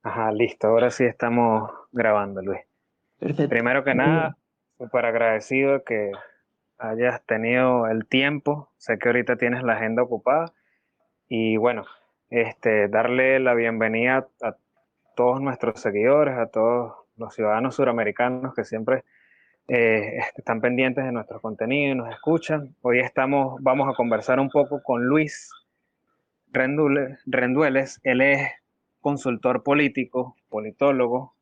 Ajá, listo. Ahora sí estamos grabando, Luis. Perfecto. Primero que Muy bien. nada, súper agradecido de que hayas tenido el tiempo. Sé que ahorita tienes la agenda ocupada. Y bueno, darle la bienvenida a todos nuestros seguidores, a todos los ciudadanos suramericanos que siempre están pendientes de nuestro contenido y nos escuchan. Vamos a conversar un poco con Luis Rendueles. Él es consultor político, politólogo,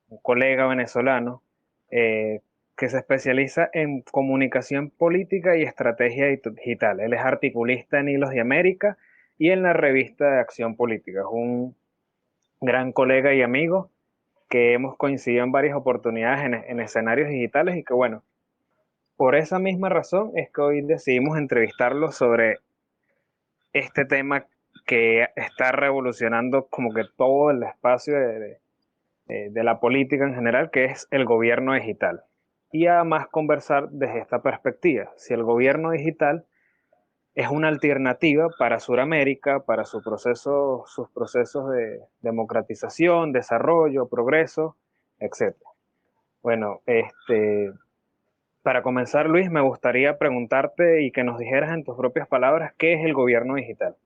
un colega venezolano que se especializa en comunicación política y estrategia digital. Él es articulista en Hilos de América y en la revista de Acción Política. Es un gran colega y amigo que hemos coincidido en varias oportunidades en escenarios digitales y que bueno, por esa misma razón es que hoy decidimos entrevistarlo sobre este tema que está revolucionando como que todo el espacio de la política en general, que es el gobierno digital. Y además conversar desde esta perspectiva, si el gobierno digital es una alternativa para Sudamérica, para sus procesos de democratización, desarrollo, progreso, etcétera. Bueno, para comenzar, Luis, me gustaría preguntarte y que nos dijeras en tus propias palabras qué es el gobierno digital.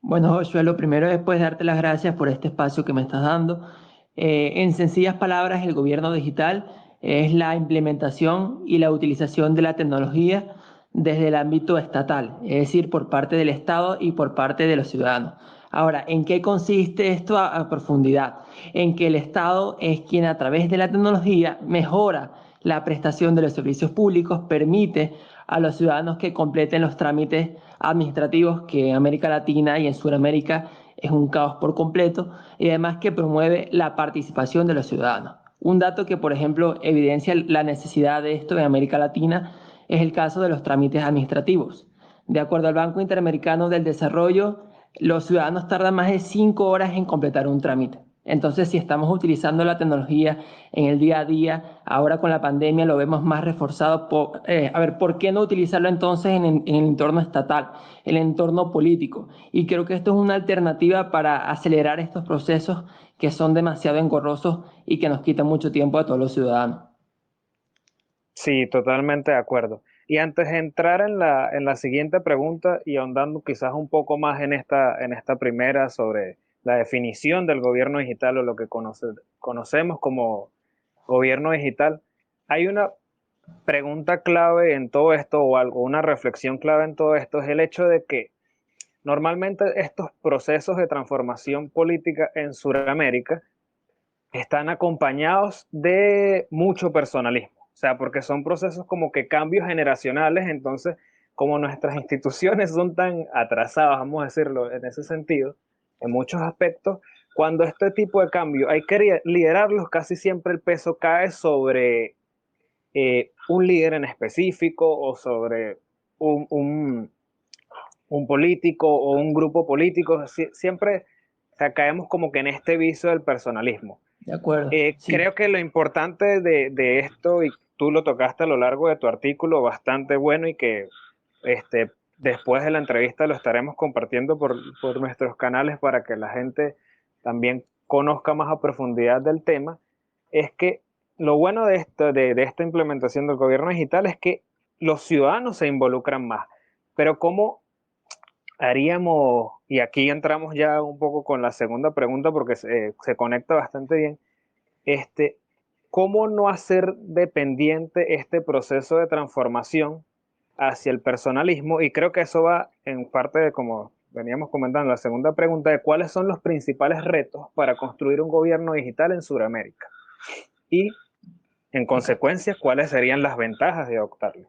Bueno, Joshua, lo primero es pues darte las gracias por este espacio que me estás dando. En sencillas palabras, el gobierno digital es la implementación y la utilización de la tecnología desde el ámbito estatal, es decir, por parte del Estado y por parte de los ciudadanos. Ahora, ¿en qué consiste esto a profundidad? En que el Estado es quien a través de la tecnología mejora la prestación de los servicios públicos, permite a los ciudadanos que completen los trámites administrativos que en América Latina y en Sudamérica es un caos por completo, y además que promueve la participación de los ciudadanos. Un dato que, por ejemplo, evidencia la necesidad de esto en América Latina es el caso de los trámites administrativos. De acuerdo al Banco Interamericano del Desarrollo, los ciudadanos tardan más de 5 horas en completar un trámite. Entonces, si estamos utilizando la tecnología en el día a día, ahora con la pandemia lo vemos más reforzado. ¿Por qué no utilizarlo entonces en el entorno estatal, en el entorno político? Y creo que esto es una alternativa para acelerar estos procesos que son demasiado engorrosos y que nos quitan mucho tiempo a todos los ciudadanos. Sí, totalmente de acuerdo. Y antes de entrar en la siguiente pregunta y ahondando quizás un poco más en esta primera sobre la definición del gobierno digital o lo que conocemos como gobierno digital, hay una pregunta clave en todo esto o algo, una reflexión clave en todo esto, es el hecho de que normalmente estos procesos de transformación política en Sudamérica están acompañados de mucho personalismo. O sea, porque son procesos como que cambios generacionales, entonces, como nuestras instituciones son tan atrasadas, vamos a decirlo en ese sentido, en muchos aspectos, cuando este tipo de cambio hay que liderarlos, casi siempre el peso cae sobre un líder en específico o sobre un, un, un político o un grupo político. Siempre o sea, caemos como que en este vicio del personalismo. ¿De acuerdo? Sí. Creo que lo importante de esto, y tú lo tocaste a lo largo de tu artículo, bastante bueno y que después de la entrevista lo estaremos compartiendo por nuestros canales para que la gente también conozca más a profundidad del tema, es que lo bueno de esta implementación del gobierno digital es que los ciudadanos se involucran más. Pero ¿cómo haríamos, y aquí entramos ya un poco con la segunda pregunta porque se conecta bastante bien, este, ¿cómo no hacer dependiente este proceso de transformación hacia el personalismo? Y creo que eso va en parte de, como veníamos comentando, la segunda pregunta de cuáles son los principales retos para construir un gobierno digital en Sudamérica. Y, en consecuencia, cuáles serían las ventajas de adoptarlo.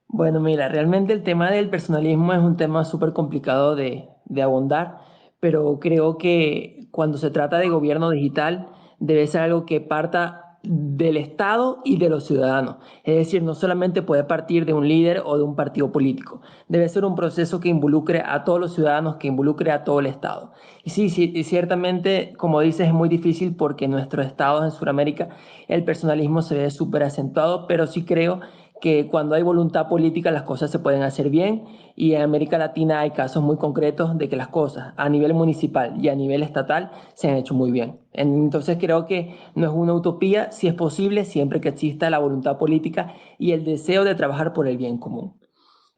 Bueno, mira, realmente el tema del personalismo es un tema súper complicado de abordar, pero creo que cuando se trata de gobierno digital debe ser algo que parta del Estado y de los ciudadanos. Es decir, no solamente puede partir de un líder o de un partido político, debe ser un proceso que involucre a todos los ciudadanos, que involucre a todo el Estado. Y sí, sí, y ciertamente, como dices, es muy difícil porque en nuestros estados en Sudamérica el personalismo se ve súper acentuado, pero sí creo que cuando hay voluntad política las cosas se pueden hacer bien, y en América Latina hay casos muy concretos de que las cosas a nivel municipal y a nivel estatal se han hecho muy bien. Entonces creo que no es una utopía, si es posible, siempre que exista la voluntad política y el deseo de trabajar por el bien común.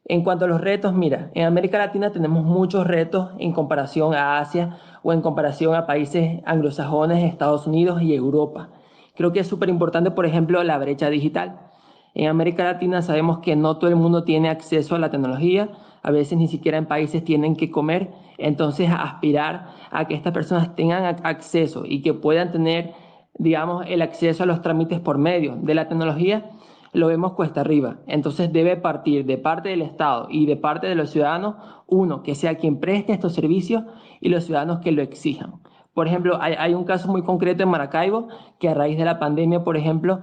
En cuanto a los retos, mira, en América Latina tenemos muchos retos en comparación a Asia o en comparación a países anglosajones, Estados Unidos y Europa. Creo que es súper importante, por ejemplo, la brecha digital. En América Latina sabemos que no todo el mundo tiene acceso a la tecnología, a veces ni siquiera en países tienen que comer, entonces aspirar a que estas personas tengan acceso y que puedan tener, digamos, el acceso a los trámites por medio de la tecnología lo vemos cuesta arriba. Entonces debe partir de parte del Estado y de parte de los ciudadanos, uno, que sea quien preste estos servicios y los ciudadanos que lo exijan. Por ejemplo, hay un caso muy concreto en Maracaibo que a raíz de la pandemia, por ejemplo,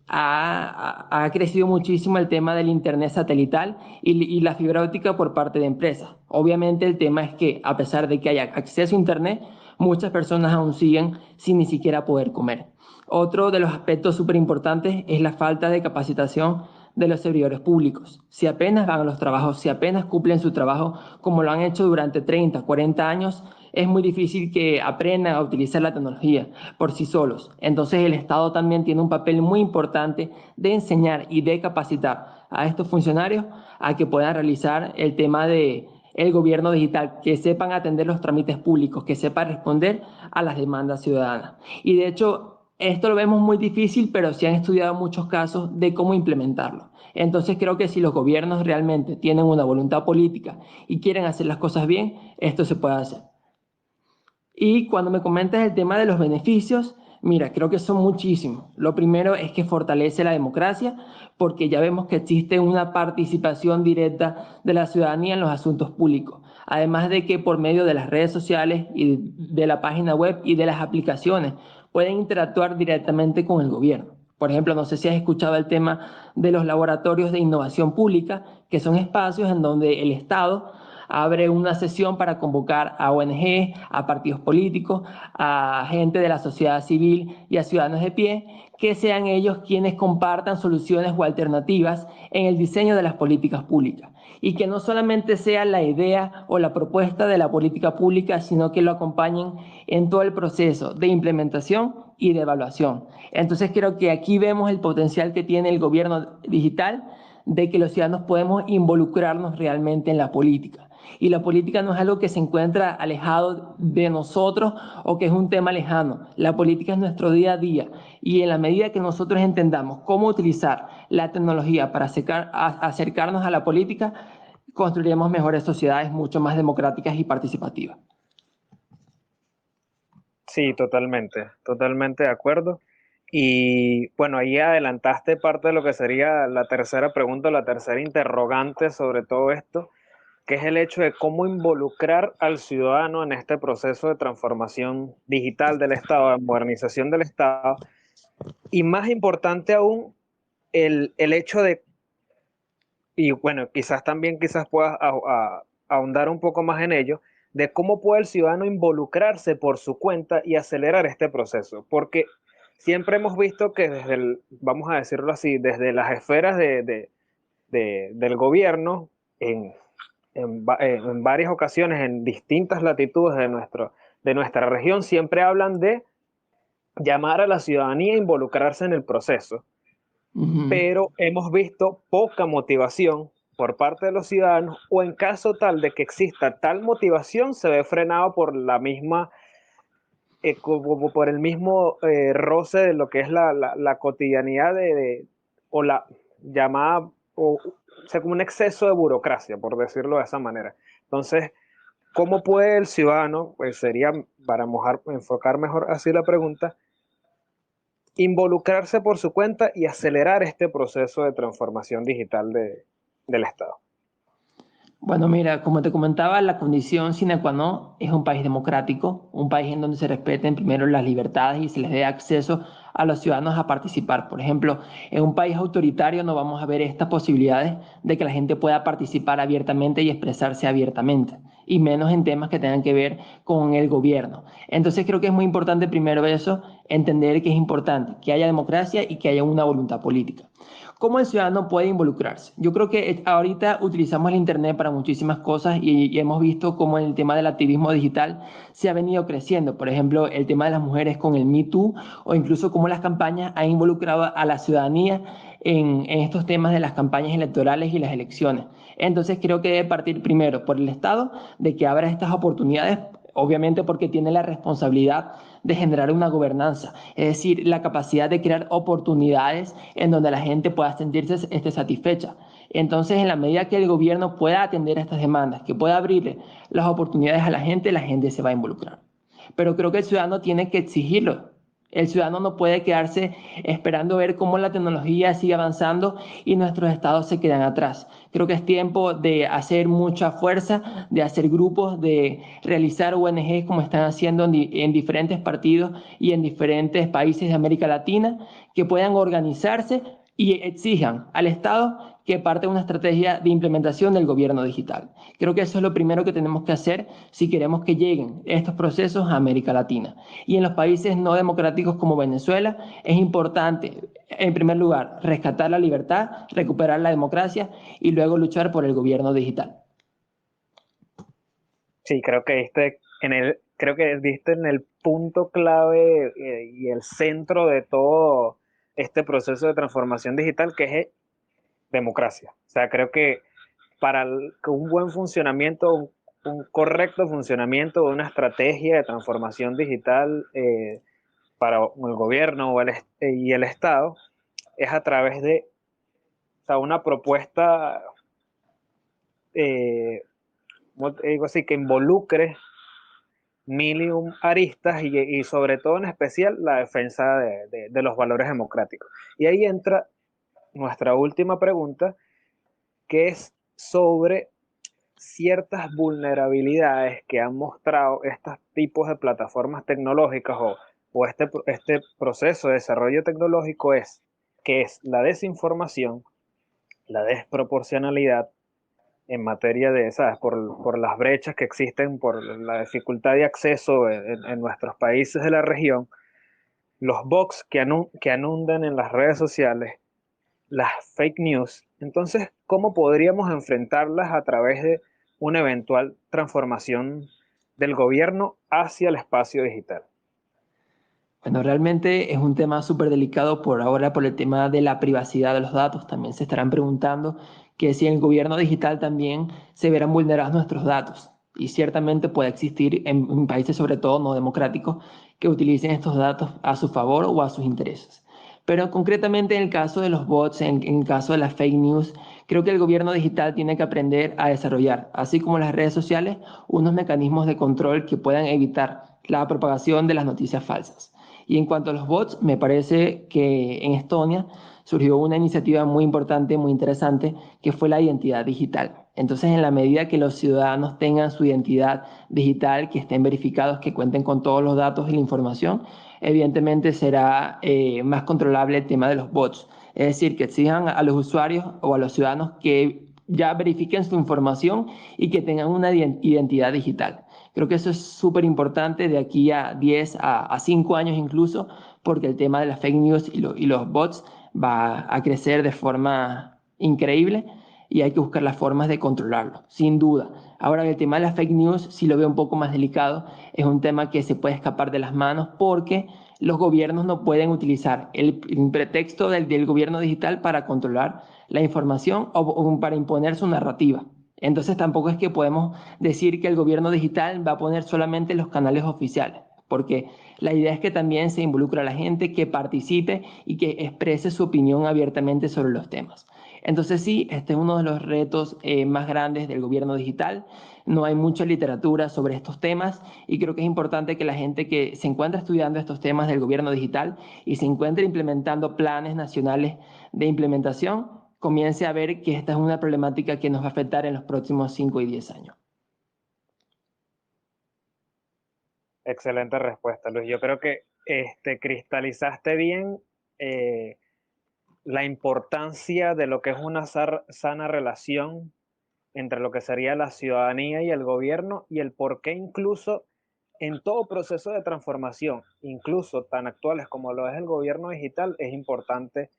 ha crecido muchísimo el tema del Internet satelital y la fibra óptica por parte de empresas. Obviamente el tema es que a pesar de que haya acceso a Internet, muchas personas aún siguen sin ni siquiera poder comer. Otro de los aspectos súper importantes es la falta de capacitación de los servidores públicos. Si apenas van a los trabajos, si apenas cumplen su trabajo como lo han hecho durante 30, 40 años, es muy difícil que aprendan a utilizar la tecnología por sí solos. Entonces el Estado también tiene un papel muy importante de enseñar y de capacitar a estos funcionarios a que puedan realizar el tema de el gobierno digital, que sepan atender los trámites públicos, que sepan responder a las demandas ciudadanas. Y de hecho, esto lo vemos muy difícil, pero se han estudiado muchos casos de cómo implementarlo. Entonces creo que si los gobiernos realmente tienen una voluntad política y quieren hacer las cosas bien, esto se puede hacer. Y cuando me comentas el tema de los beneficios, mira, creo que son muchísimos. Lo primero es que fortalece la democracia porque ya vemos que existe una participación directa de la ciudadanía en los asuntos públicos. Además de que por medio de las redes sociales y de la página web y de las aplicaciones pueden interactuar directamente con el gobierno. Por ejemplo, no sé si has escuchado el tema de los laboratorios de innovación pública, que son espacios en donde el Estado abre una sesión para convocar a ONG, a partidos políticos, a gente de la sociedad civil y a ciudadanos de pie, que sean ellos quienes compartan soluciones o alternativas en el diseño de las políticas públicas. Y que no solamente sea la idea o la propuesta de la política pública, sino que lo acompañen en todo el proceso de implementación y de evaluación. Entonces creo que aquí vemos el potencial que tiene el gobierno digital de que los ciudadanos podemos involucrarnos realmente en la política. Y la política no es algo que se encuentra alejado de nosotros o que es un tema lejano. La política es nuestro día a día. Y en la medida que nosotros entendamos cómo utilizar la tecnología para acercarnos a la política, construiremos mejores sociedades mucho más democráticas y participativas. Sí, totalmente, totalmente de acuerdo. Y bueno, ahí adelantaste parte de lo que sería la tercera pregunta, la tercera interrogante sobre todo esto, que es el hecho de cómo involucrar al ciudadano en este proceso de transformación digital del Estado, de modernización del Estado, y más importante aún, el hecho de, y bueno, quizás también quizás puedas ahondar un poco más en ello, de cómo puede el ciudadano involucrarse por su cuenta y acelerar este proceso, porque siempre hemos visto que desde vamos a decirlo así, desde las esferas del gobierno, en, en varias ocasiones, en distintas latitudes de nuestra región, siempre hablan de llamar a la ciudadanía a involucrarse en el proceso, pero hemos visto poca motivación por parte de los ciudadanos, o en caso tal de que exista tal motivación, se ve frenado por la misma, como por el mismo roce de lo que es la cotidianidad o la llamada, o sea, como un exceso de burocracia, por decirlo de esa manera. Entonces, ¿cómo puede el ciudadano, pues sería para enfocar mejor así la pregunta, involucrarse por su cuenta y acelerar este proceso de transformación digital del Estado? Bueno, mira, como te comentaba, la condición sine qua non es un país democrático, un país en donde se respeten primero las libertades y se les dé acceso a los ciudadanos a participar. Por ejemplo, en un país autoritario no vamos a ver estas posibilidades de que la gente pueda participar abiertamente y expresarse abiertamente, y menos en temas que tengan que ver con el gobierno. Entonces creo que es muy importante primero eso, entender que es importante que haya democracia y que haya una voluntad política. ¿Cómo el ciudadano puede involucrarse? Yo creo que ahorita utilizamos el Internet para muchísimas cosas y hemos visto cómo el tema del activismo digital se ha venido creciendo. Por ejemplo, el tema de las mujeres con el Me Too o incluso cómo las campañas han involucrado a la ciudadanía en estos temas de las campañas electorales y las elecciones. Entonces creo que debe partir primero por el Estado de que abra estas oportunidades, obviamente porque tiene la responsabilidad de generar una gobernanza, es decir, la capacidad de crear oportunidades en donde la gente pueda sentirse satisfecha. Entonces, en la medida que el gobierno pueda atender estas demandas, que pueda abrirle las oportunidades a la gente se va a involucrar. Pero creo que el ciudadano tiene que exigirlo. El ciudadano no puede quedarse esperando ver cómo la tecnología sigue avanzando y nuestros estados se quedan atrás. Creo que es tiempo de hacer mucha fuerza, de hacer grupos, de realizar ONGs como están haciendo en diferentes partidos y en diferentes países de América Latina, que puedan organizarse y exijan al Estado que parte de una estrategia de implementación del gobierno digital. Creo que eso es lo primero que tenemos que hacer si queremos que lleguen estos procesos a América Latina. Y en los países no democráticos como Venezuela es importante, en primer lugar, rescatar la libertad, recuperar la democracia y luego luchar por el gobierno digital. Sí, creo que diste en el punto clave y el centro de todo este proceso de transformación digital, que es democracia. O sea, creo que que un buen funcionamiento, un correcto funcionamiento de una estrategia de transformación digital para el gobierno y el Estado es a través de, o sea, una propuesta, eh, digo así, que involucre mil y un aristas y sobre todo en especial la defensa de los valores democráticos. Y ahí entra nuestra última pregunta, que es sobre ciertas vulnerabilidades que han mostrado estos tipos de plataformas tecnológicas o este proceso de desarrollo tecnológico que es la desinformación, la desproporcionalidad en materia de, ¿sabes? Por las brechas que existen, por la dificultad de acceso en nuestros países de la región, los bots que anundan en las redes sociales, las fake news. Entonces, ¿cómo podríamos enfrentarlas a través de una eventual transformación del gobierno hacia el espacio digital? Bueno, realmente es un tema súper delicado por ahora por el tema de la privacidad de los datos. También se estarán preguntando que si en el gobierno digital también se verán vulnerados nuestros datos. Y ciertamente puede existir en países, sobre todo no democráticos, que utilicen estos datos a su favor o a sus intereses. Pero concretamente en el caso de los bots, en el caso de las fake news, creo que el gobierno digital tiene que aprender a desarrollar, así como las redes sociales, unos mecanismos de control que puedan evitar la propagación de las noticias falsas. Y en cuanto a los bots, me parece que en Estonia surgió una iniciativa muy importante, muy interesante, que fue la identidad digital. Entonces, en la medida que los ciudadanos tengan su identidad digital, que estén verificados, que cuenten con todos los datos y la información, evidentemente será más controlable el tema de los bots. Es decir, que exijan a los usuarios o a los ciudadanos que ya verifiquen su información y que tengan una identidad digital. Creo que eso es súper importante de aquí a 10 a 5 años incluso, porque el tema de las fake news y los bots va a crecer de forma increíble y hay que buscar las formas de controlarlo, sin duda. Ahora, el tema de las fake news sí lo veo un poco más delicado, es un tema que se puede escapar de las manos porque los gobiernos no pueden utilizar el pretexto del gobierno digital para controlar la información o para imponer su narrativa. Entonces tampoco es que podemos decir que el gobierno digital va a poner solamente los canales oficiales, porque la idea es que también se involucre a la gente, que participe y que exprese su opinión abiertamente sobre los temas. Entonces sí, este es uno de los retos más grandes del gobierno digital. No hay mucha literatura sobre estos temas y creo que es importante que la gente que se encuentra estudiando estos temas del gobierno digital y se encuentre implementando planes nacionales de implementación, comience a ver que esta es una problemática que nos va a afectar en los próximos 5 y 10 años. Excelente respuesta, Luis. Yo creo que cristalizaste bien eh, la importancia de lo que es una sana relación entre lo que sería la ciudadanía y el gobierno y el por qué incluso en todo proceso de transformación, incluso tan actuales como lo es el gobierno digital, es importante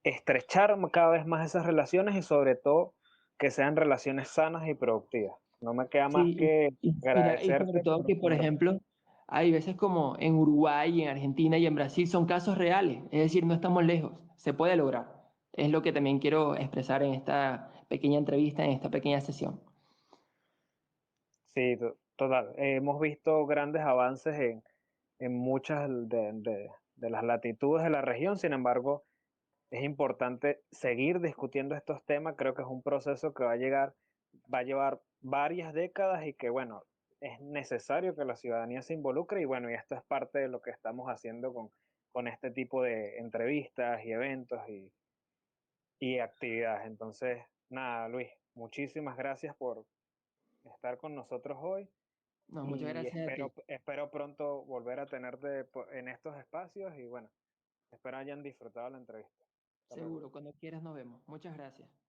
estrechar cada vez más esas relaciones y sobre todo que sean relaciones sanas y productivas. No me queda más Sí, que mira, y sobre agradecerte todo por que, por ejemplo, hay veces como en Uruguay, en Argentina y en Brasil son casos reales, es decir, no estamos lejos, se puede lograr. Es lo que también quiero expresar en esta pequeña entrevista, en esta pequeña sesión. Sí, total. Hemos visto grandes avances en muchas de las latitudes de la región, sin embargo, es importante seguir discutiendo estos temas. Creo que es un proceso que va a llevar varias décadas y que, bueno, es necesario que la ciudadanía se involucre y bueno, y esto es parte de lo que estamos haciendo con este tipo de entrevistas y eventos y actividades. Entonces, nada, Luis, muchísimas gracias por estar con nosotros hoy No, muchas y gracias a ti. espero pronto volver a tenerte en estos espacios y bueno, espero hayan disfrutado la entrevista. Hasta luego. Seguro, cuando quieras nos vemos. Muchas gracias.